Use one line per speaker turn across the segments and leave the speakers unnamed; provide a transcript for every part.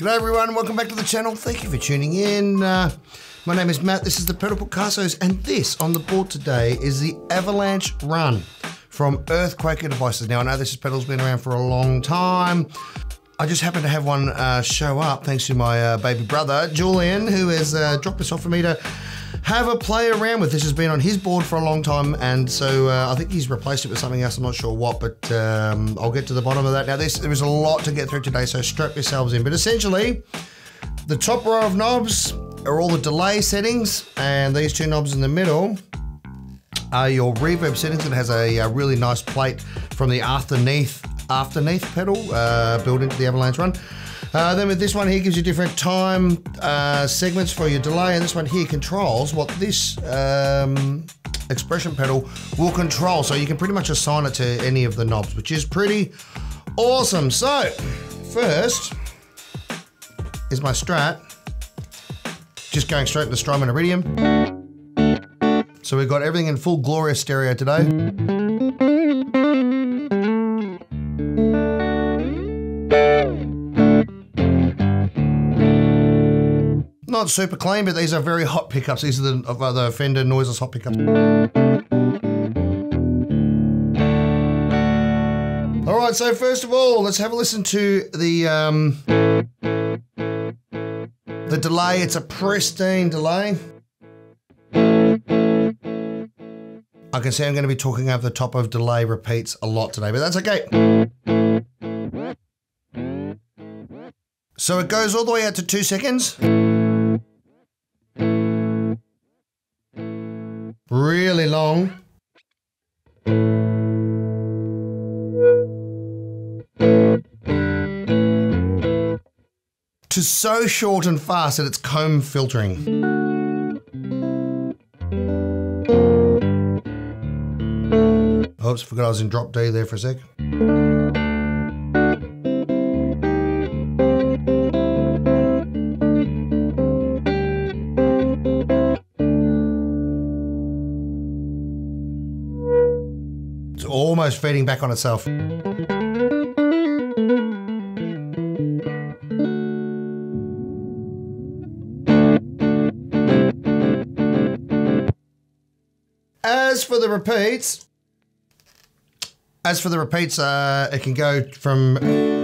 G'day everyone, welcome back to the channel. Thank you for tuning in. My name is Matt, this is the Pedal Picassos, and this on the board today is the Avalanche Run from Earthquaker Devices. Now I know this pedal's been around for a long time. I just happened to have one show up thanks to my baby brother, Julian, who has dropped this off for me to have a play around with. This has been on his board for a long time, and so I think he's replaced it with something else. I'm not sure what, but I'll get to the bottom of that. Now there is a lot to get through today, so strap yourselves in. But essentially, the top row of knobs are all the delay settings, and these two knobs in the middle are your reverb settings. It has a really nice plate from the afterneath pedal built into the Avalanche Run. Then with this one here gives you different time segments for your delay, and this one here controls what this expression pedal will control. So you can pretty much assign it to any of the knobs, which is pretty awesome. So first is my Strat, just going straight into Strymon Iridium. So we've got everything in full glorious stereo today. Not super clean, but these are very hot pickups. These are the Fender noiseless hot pickups. All right, so first of all, let's have a listen to the delay. It's a pristine delay. I can see I'm going to be talking over the top of delay repeats a lot today, but that's okay. So it goes all the way out to 2 seconds. Really long. To so short and fast that it's comb filtering. Oops, forgot I was in drop D there for a sec. It's almost feeding back on itself. As for the repeats, it can go from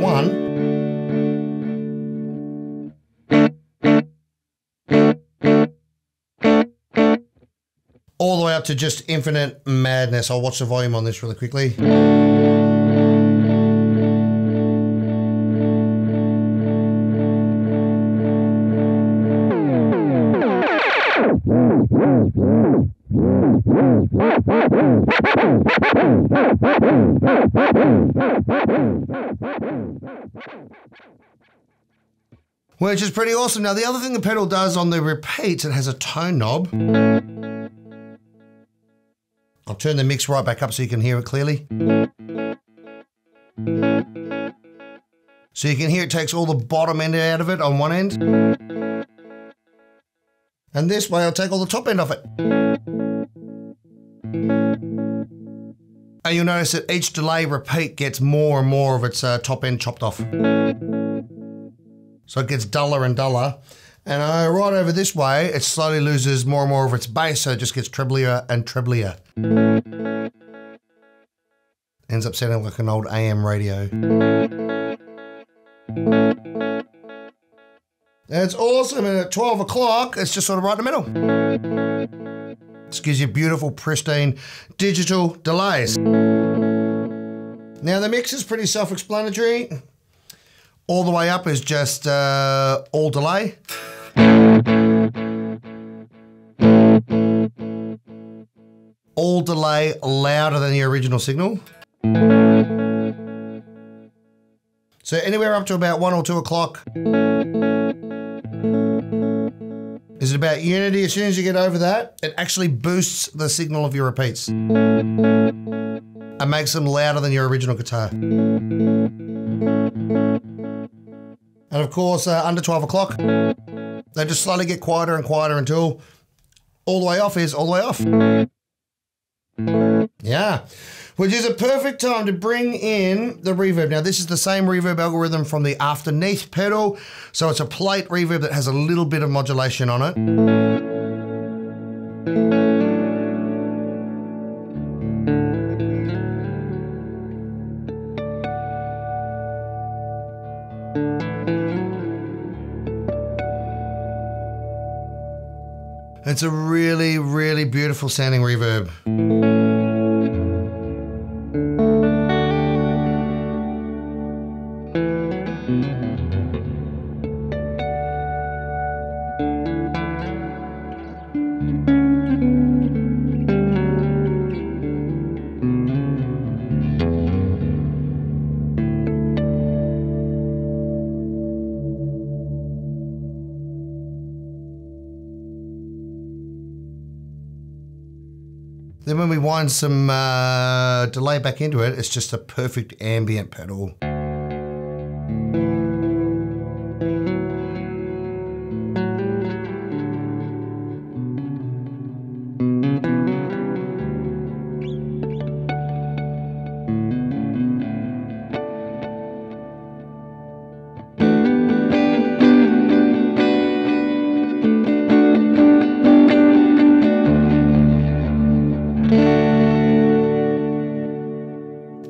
1 all the way up to just infinite madness. I'll watch the volume on this really quickly. Which is pretty awesome. Now the other thing the pedal does on the repeats, it has a tone knob. I'll turn the mix right back up so you can hear it clearly. So you can hear it takes all the bottom end out of it on one end. And this way I'll take all the top end off it. And you'll notice that each delay repeat gets more and more of its top end chopped off. So it gets duller and duller. And right over this way, it slowly loses more and more of its bass, so it just gets treblier and treblier. Ends up sounding like an old AM radio. It's awesome, and at 12 o'clock, it's just sort of right in the middle. This gives you beautiful, pristine, digital delays. Now the mix is pretty self-explanatory. All the way up is just all delay. All delay louder than the original signal. So anywhere up to about 1 or 2 o'clock is about unity. As soon as you get over that, it actually boosts the signal of your repeats and makes them louder than your original guitar. And of course, under 12 o'clock, they just slowly get quieter and quieter until all the way off is all the way off. Yeah. which is a perfect time to bring in the reverb. Now, this is the same reverb algorithm from the Afterneath pedal. So it's a plate reverb that has a little bit of modulation on it. It's a really, really beautiful sounding reverb. Then when we wind some delay back into it, it's just a perfect ambient pedal.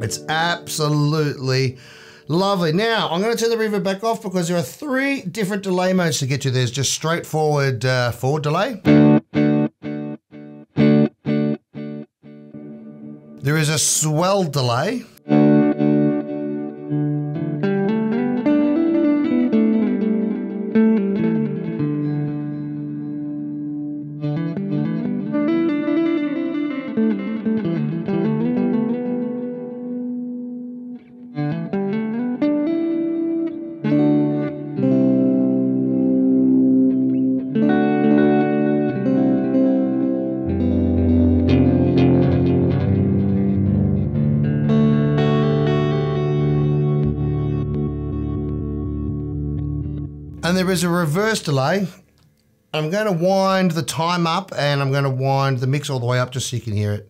It's absolutely lovely. Now, I'm going to turn the reverb back off because there are 3 different delay modes to get you. There's just straightforward forward delay. There is a swell delay. And there is a reverse delay. I'm going to wind the time up and I'm going to wind the mix all the way up just so you can hear it.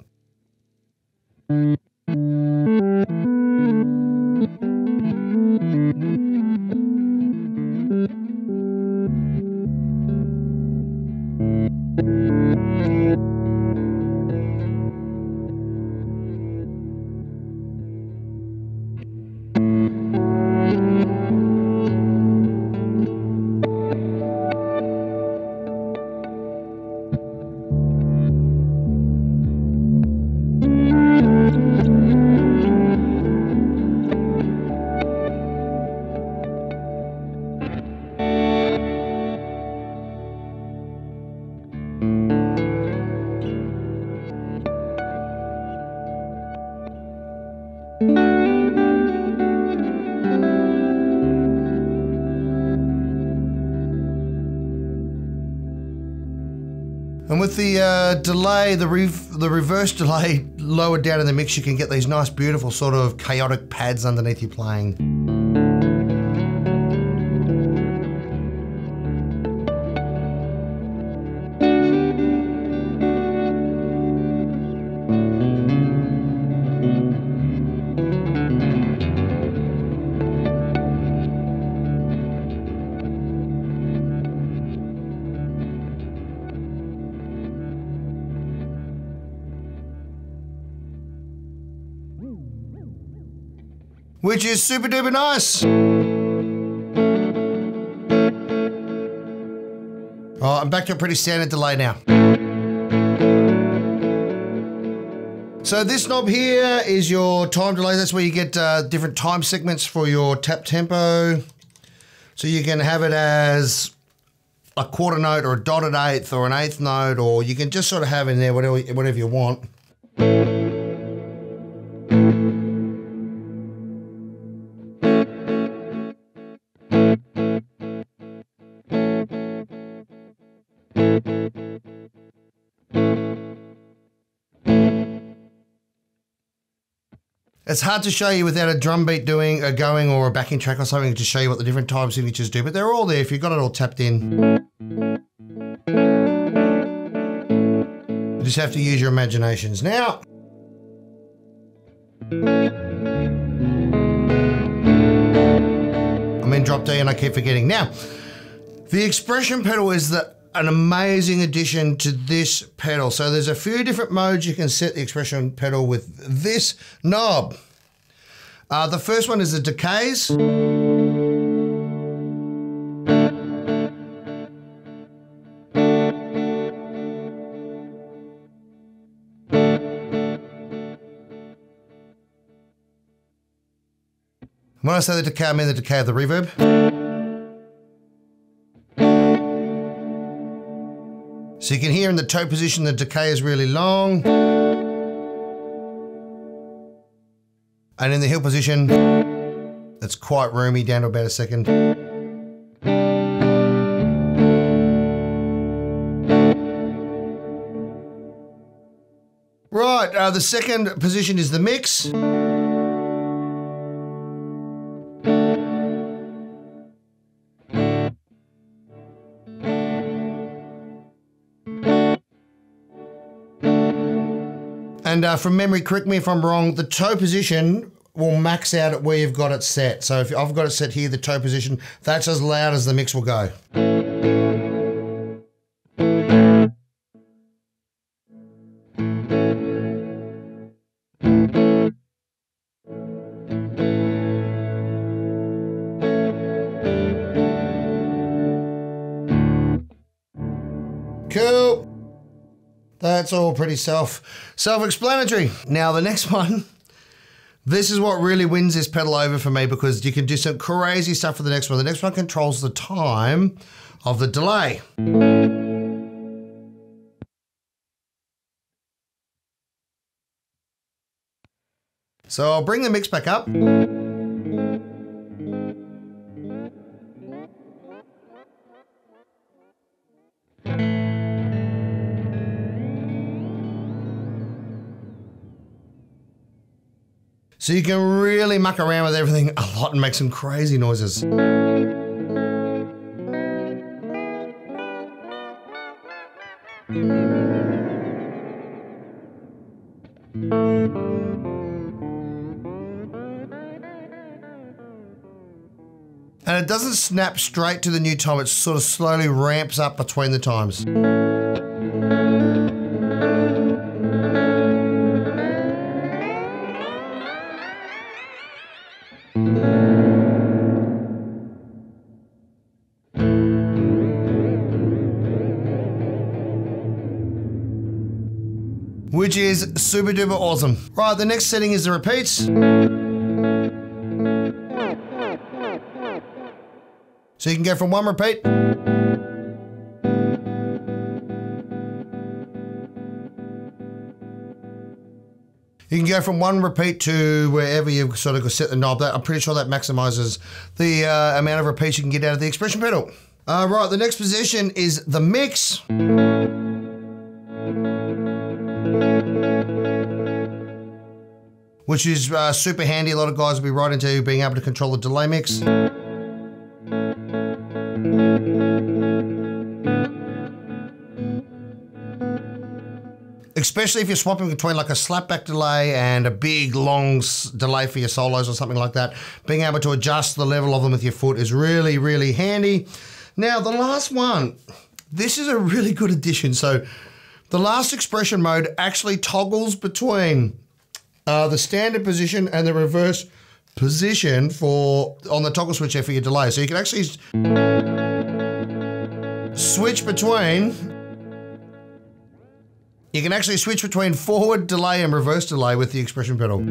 And with the delay, the reverse delay lowered down in the mix, you can get these nice, beautiful sort of chaotic pads underneath you playing. Which is super duper nice. Oh, I'm back to a pretty standard delay now. So this knob here is your time delay. That's where you get different time segments for your tap tempo. So you can have it as a quarter note or a dotted eighth or an eighth note, or you can just sort of have in there whatever you want. It's hard to show you without a drum beat going or a backing track or something to show you what the different time signatures do, but they're all there if you've got it all tapped in. You just have to use your imaginations. Now, I'm in drop D and I keep forgetting. Now, the expression pedal is an amazing addition to this pedal. So there's a few different modes you can set the expression pedal with this knob. The first one is the decays. When I say the decay, I mean the decay of the reverb. So you can hear in the toe position the decay is really long. And in the heel position, it's quite roomy down to about a second. Right, the second position is the mix. And from memory, correct me if I'm wrong, the toe position will max out at where you've got it set. So if I've got it set here, the toe position, that's as loud as the mix will go. Cool. That's all pretty self-explanatory. Now the next one, this is what really wins this pedal over for me because you can do some crazy stuff for the next one. The next one controls the time of the delay. So I'll bring the mix back up. So you can really muck around with everything a lot and make some crazy noises. And it doesn't snap straight to the new time, it sort of slowly ramps up between the times. Which is super duper awesome. Right, the next setting is the repeats. So you can go from one repeat. You can go from one repeat to wherever you've sort of set the knob. I'm pretty sure that maximizes the amount of repeats you can get out of the expression pedal. Right, the next position is the mix. Which is super handy. A lot of guys will be right into being able to control the delay mix. Especially if you're swapping between like a slapback delay and a big long delay for your solos or something like that. Being able to adjust the level of them with your foot is really, really handy. Now the last one, this is a really good addition. So the last expression mode actually toggles between the standard position and the reverse position on the toggle switch there for your delay. So you can actually switch between forward delay and reverse delay with the expression pedal.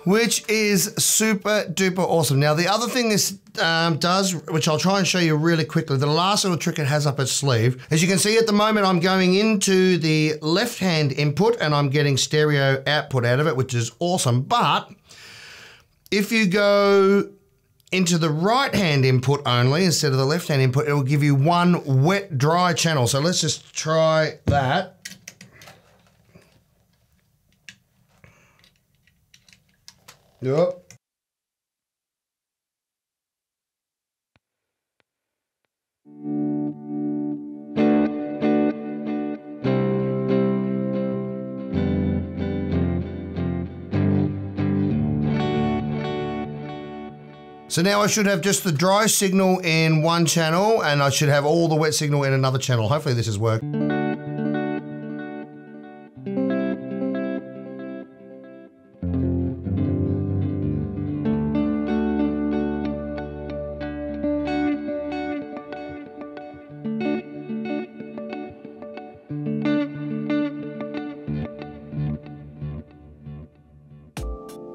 Which is super duper awesome. Now the other thing this does, which I'll try and show you really quickly, the last little trick it has up its sleeve. As you can see at the moment, I'm going into the left-hand input and I'm getting stereo output out of it, which is awesome. But If you go into the right-hand input only instead of the left-hand input, it will give you one wet dry channel. So let's just try that. Yep. So now I should have just the dry signal in one channel and I should have all the wet signal in another channel. Hopefully this has worked.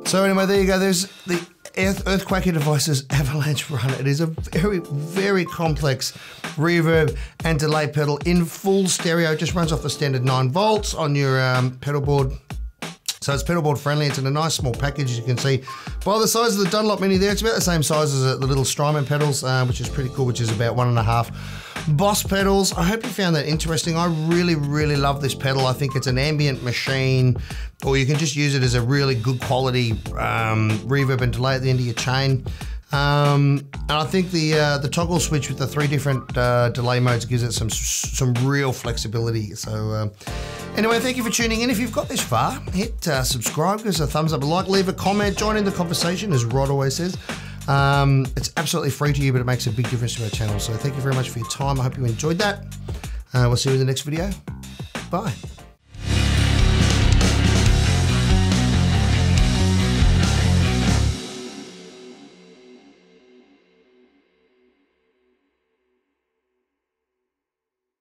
So anyway, there you go. There's the Earthquaker Devices Avalanche Run. It is a very, very complex reverb and delay pedal in full stereo. It just runs off the standard 9 volts on your pedal board. So it's pedal board friendly. It's in a nice small package, as you can see. By the size of the Dunlop Mini there, it's about the same size as the little Strymon pedals, which is pretty cool, which is about 1.5 Boss pedals. I hope you found that interesting. I really, really love this pedal. I think it's an ambient machine, or you can just use it as a really good quality reverb and delay at the end of your chain. And I think the toggle switch with the 3 different delay modes gives it some real flexibility. So anyway, thank you for tuning in. If you've got this far, hit subscribe, give us a thumbs up, a like, leave a comment, join in the conversation, as Rod always says. It's absolutely free to you, but it makes a big difference to our channel. So thank you very much for your time. I hope you enjoyed that. We'll see you in the next video. Bye.